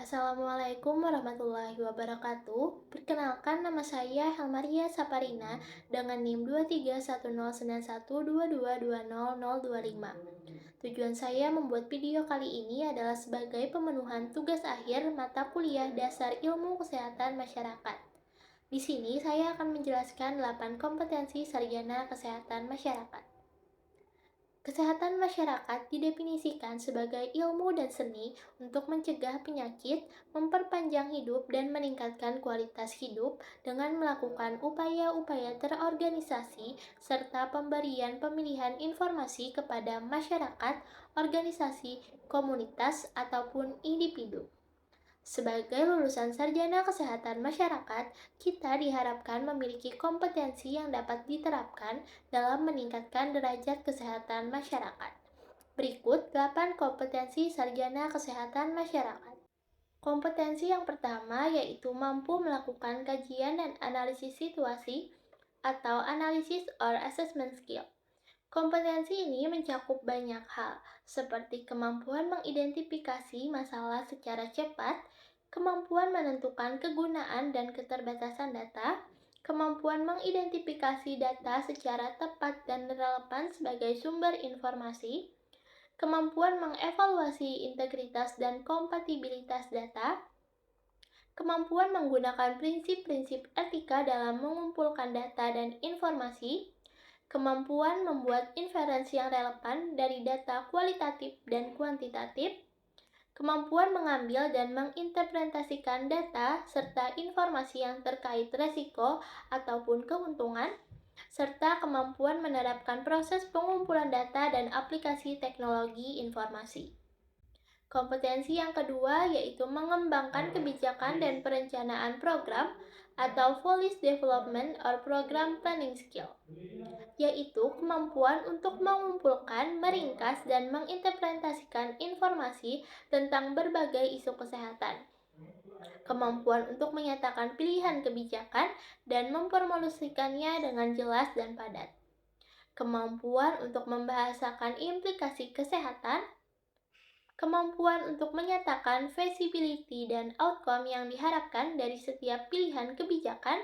Assalamualaikum warahmatullahi wabarakatuh. Perkenalkan nama saya Helmaria Saparina dengan NIM 2310912220025. Tujuan saya membuat video kali ini adalah sebagai pemenuhan tugas akhir mata kuliah Dasar Ilmu Kesehatan Masyarakat. Di sini saya akan menjelaskan 8 kompetensi sarjana kesehatan masyarakat. Kesehatan masyarakat didefinisikan sebagai ilmu dan seni untuk mencegah penyakit, memperpanjang hidup, dan meningkatkan kualitas hidup dengan melakukan upaya-upaya terorganisasi serta pemberian pemilihan informasi kepada masyarakat, organisasi, komunitas, ataupun individu. Sebagai lulusan sarjana kesehatan masyarakat, kita diharapkan memiliki kompetensi yang dapat diterapkan dalam meningkatkan derajat kesehatan masyarakat. Berikut 8 kompetensi sarjana kesehatan masyarakat. Kompetensi yang pertama yaitu mampu melakukan kajian dan analisis situasi atau analysis or assessment skill. Kompetensi ini mencakup banyak hal, seperti kemampuan mengidentifikasi masalah secara cepat, kemampuan menentukan kegunaan dan keterbatasan data, kemampuan mengidentifikasi data secara tepat dan relevan sebagai sumber informasi, kemampuan mengevaluasi integritas dan kompatibilitas data, kemampuan menggunakan prinsip-prinsip etika dalam mengumpulkan data dan informasi, kemampuan membuat inferensi yang relevan dari data kualitatif dan kuantitatif, kemampuan mengambil dan menginterpretasikan data serta informasi yang terkait resiko ataupun keuntungan, serta kemampuan menerapkan proses pengumpulan data dan aplikasi teknologi informasi. Kompetensi yang kedua yaitu mengembangkan kebijakan dan perencanaan program atau policy development or program planning skill, yaitu kemampuan untuk mengumpulkan, meringkas, dan menginterpretasikan informasi tentang berbagai isu kesehatan. Kemampuan untuk menyatakan pilihan kebijakan dan mempromosikannya dengan jelas dan padat. Kemampuan untuk membahasakan implikasi kesehatan, kemampuan untuk menyatakan feasibility dan outcome yang diharapkan dari setiap pilihan kebijakan,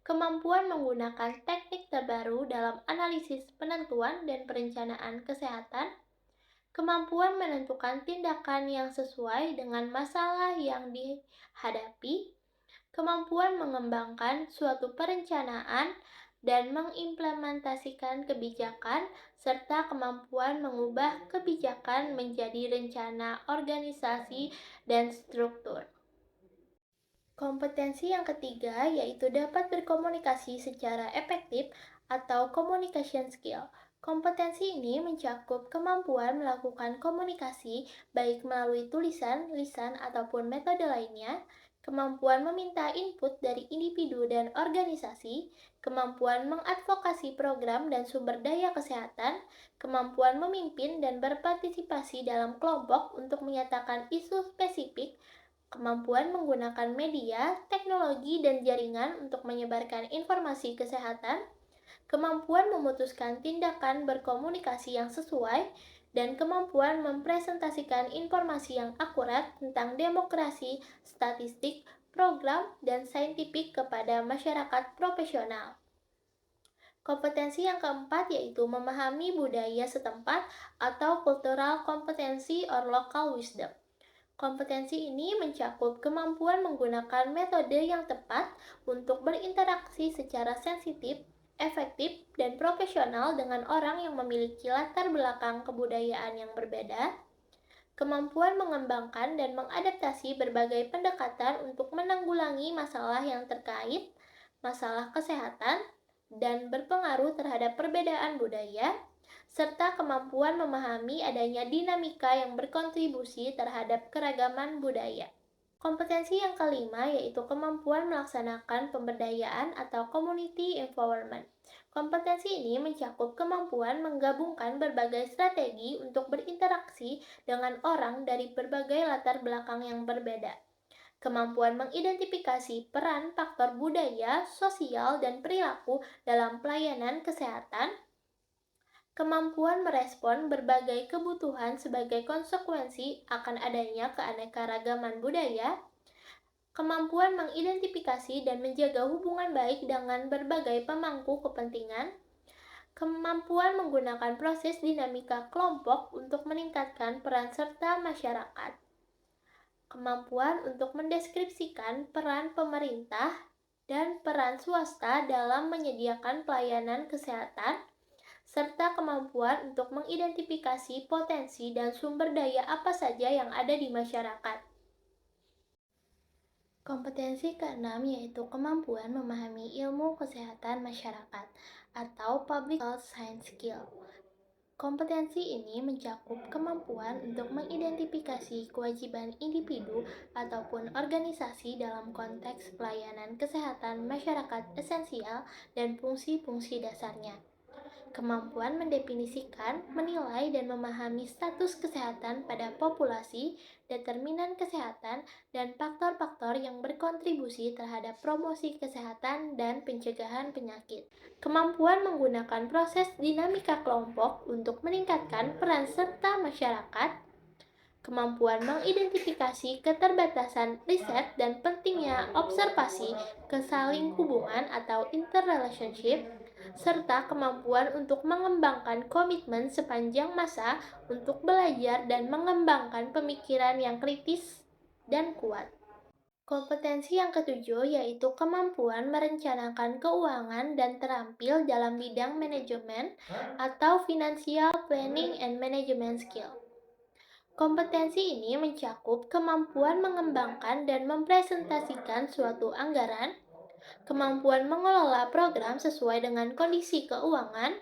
kemampuan menggunakan teknik terbaru dalam analisis penentuan dan perencanaan kesehatan, kemampuan menentukan tindakan yang sesuai dengan masalah yang dihadapi, kemampuan mengembangkan suatu perencanaan dan mengimplementasikan kebijakan, serta kemampuan mengubah kebijakan menjadi rencana organisasi dan struktur. Kompetensi yang ketiga yaitu dapat berkomunikasi secara efektif atau communication skill. Kompetensi ini mencakup kemampuan melakukan komunikasi baik melalui tulisan, lisan, ataupun metode lainnya, kemampuan meminta input dari individu dan organisasi, kemampuan mengadvokasi program dan sumber daya kesehatan, kemampuan memimpin dan berpartisipasi dalam kelompok untuk menyatakan isu spesifik, kemampuan menggunakan media, teknologi, dan jaringan untuk menyebarkan informasi kesehatan, kemampuan memutuskan tindakan berkomunikasi yang sesuai, dan kemampuan mempresentasikan informasi yang akurat tentang demokrasi, statistik, program, dan saintifik kepada masyarakat profesional. Kompetensi yang keempat yaitu memahami budaya setempat atau cultural competency or local wisdom. Kompetensi ini mencakup kemampuan menggunakan metode yang tepat untuk berinteraksi secara sensitif, efektif, dan profesional dengan orang yang memiliki latar belakang kebudayaan yang berbeda, kemampuan mengembangkan dan mengadaptasi berbagai pendekatan untuk menanggulangi masalah yang terkait masalah kesehatan dan berpengaruh terhadap perbedaan budaya, serta kemampuan memahami adanya dinamika yang berkontribusi terhadap keragaman budaya. Kompetensi yang kelima yaitu kemampuan melaksanakan pemberdayaan atau community empowerment. Kompetensi ini mencakup kemampuan menggabungkan berbagai strategi untuk berinteraksi dengan orang dari berbagai latar belakang yang berbeda. Kemampuan mengidentifikasi peran faktor budaya, sosial, dan perilaku dalam pelayanan kesehatan, Kemampuan merespon berbagai kebutuhan sebagai konsekuensi akan adanya keanekaragaman budaya, kemampuan mengidentifikasi dan menjaga hubungan baik dengan berbagai pemangku kepentingan, kemampuan menggunakan proses dinamika kelompok untuk meningkatkan peran serta masyarakat, kemampuan untuk mendeskripsikan peran pemerintah dan peran swasta dalam menyediakan pelayanan kesehatan, serta kemampuan untuk mengidentifikasi potensi dan sumber daya apa saja yang ada di masyarakat. Kompetensi keenam yaitu kemampuan memahami ilmu kesehatan masyarakat atau public health science skill. Kompetensi ini mencakup kemampuan untuk mengidentifikasi kewajiban individu ataupun organisasi dalam konteks pelayanan kesehatan masyarakat esensial dan fungsi-fungsi dasarnya. Kemampuan mendefinisikan, menilai, dan memahami status kesehatan pada populasi, determinan kesehatan, dan faktor-faktor yang berkontribusi terhadap promosi kesehatan dan pencegahan penyakit. Kemampuan menggunakan proses dinamika kelompok untuk meningkatkan peran serta masyarakat, kemampuan mengidentifikasi keterbatasan riset dan pentingnya observasi kesaling hubungan atau interrelationship, serta kemampuan untuk mengembangkan komitmen sepanjang masa untuk belajar dan mengembangkan pemikiran yang kritis dan kuat. Kompetensi yang ketujuh yaitu kemampuan merencanakan keuangan dan terampil dalam bidang manajemen atau financial planning and management skill. Kompetensi ini mencakup kemampuan mengembangkan dan mempresentasikan suatu anggaran, kemampuan mengelola program sesuai dengan kondisi keuangan,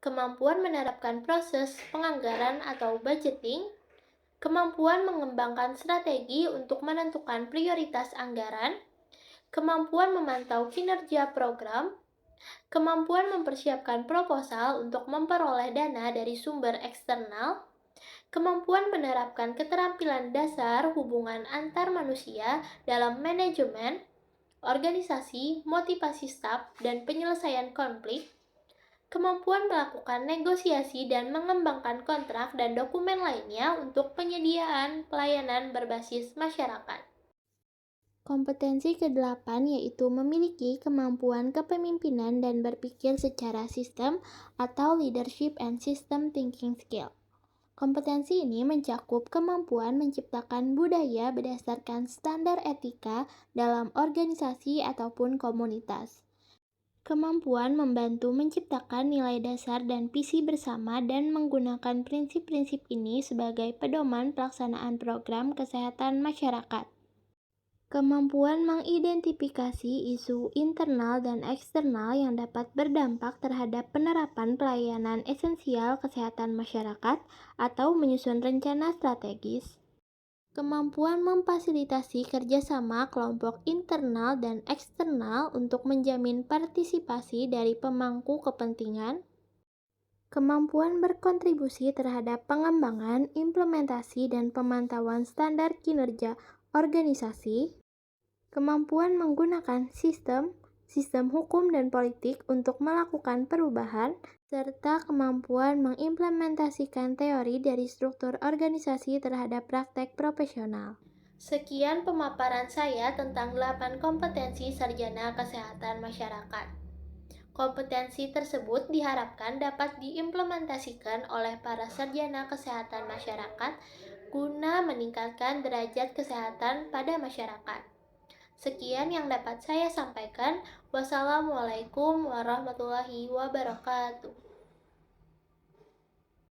kemampuan menerapkan proses penganggaran atau budgeting, kemampuan mengembangkan strategi untuk menentukan prioritas anggaran, kemampuan memantau kinerja program, kemampuan mempersiapkan proposal untuk memperoleh dana dari sumber eksternal, kemampuan menerapkan keterampilan dasar hubungan antar manusia dalam manajemen, organisasi, motivasi staf, dan penyelesaian konflik, kemampuan melakukan negosiasi dan mengembangkan kontrak dan dokumen lainnya untuk penyediaan pelayanan berbasis masyarakat. Kompetensi ke-8 yaitu memiliki kemampuan kepemimpinan dan berpikir secara sistem atau leadership and system thinking skill. Kompetensi ini mencakup kemampuan menciptakan budaya berdasarkan standar etika dalam organisasi ataupun komunitas. Kemampuan membantu menciptakan nilai dasar dan visi bersama dan menggunakan prinsip-prinsip ini sebagai pedoman pelaksanaan program kesehatan masyarakat. Kemampuan mengidentifikasi isu internal dan eksternal yang dapat berdampak terhadap penerapan pelayanan esensial kesehatan masyarakat atau menyusun rencana strategis. Kemampuan memfasilitasi kerjasama kelompok internal dan eksternal untuk menjamin partisipasi dari pemangku kepentingan. Kemampuan berkontribusi terhadap pengembangan, implementasi, dan pemantauan standar kinerja organisasi, kemampuan menggunakan sistem hukum dan politik untuk melakukan perubahan, serta kemampuan mengimplementasikan teori dari struktur organisasi terhadap praktek profesional. Sekian pemaparan saya tentang 8 kompetensi sarjana kesehatan masyarakat. Kompetensi tersebut diharapkan dapat diimplementasikan oleh para sarjana kesehatan masyarakat guna meningkatkan derajat kesehatan pada masyarakat. Sekian yang dapat saya sampaikan. Wassalamualaikum warahmatullahi wabarakatuh.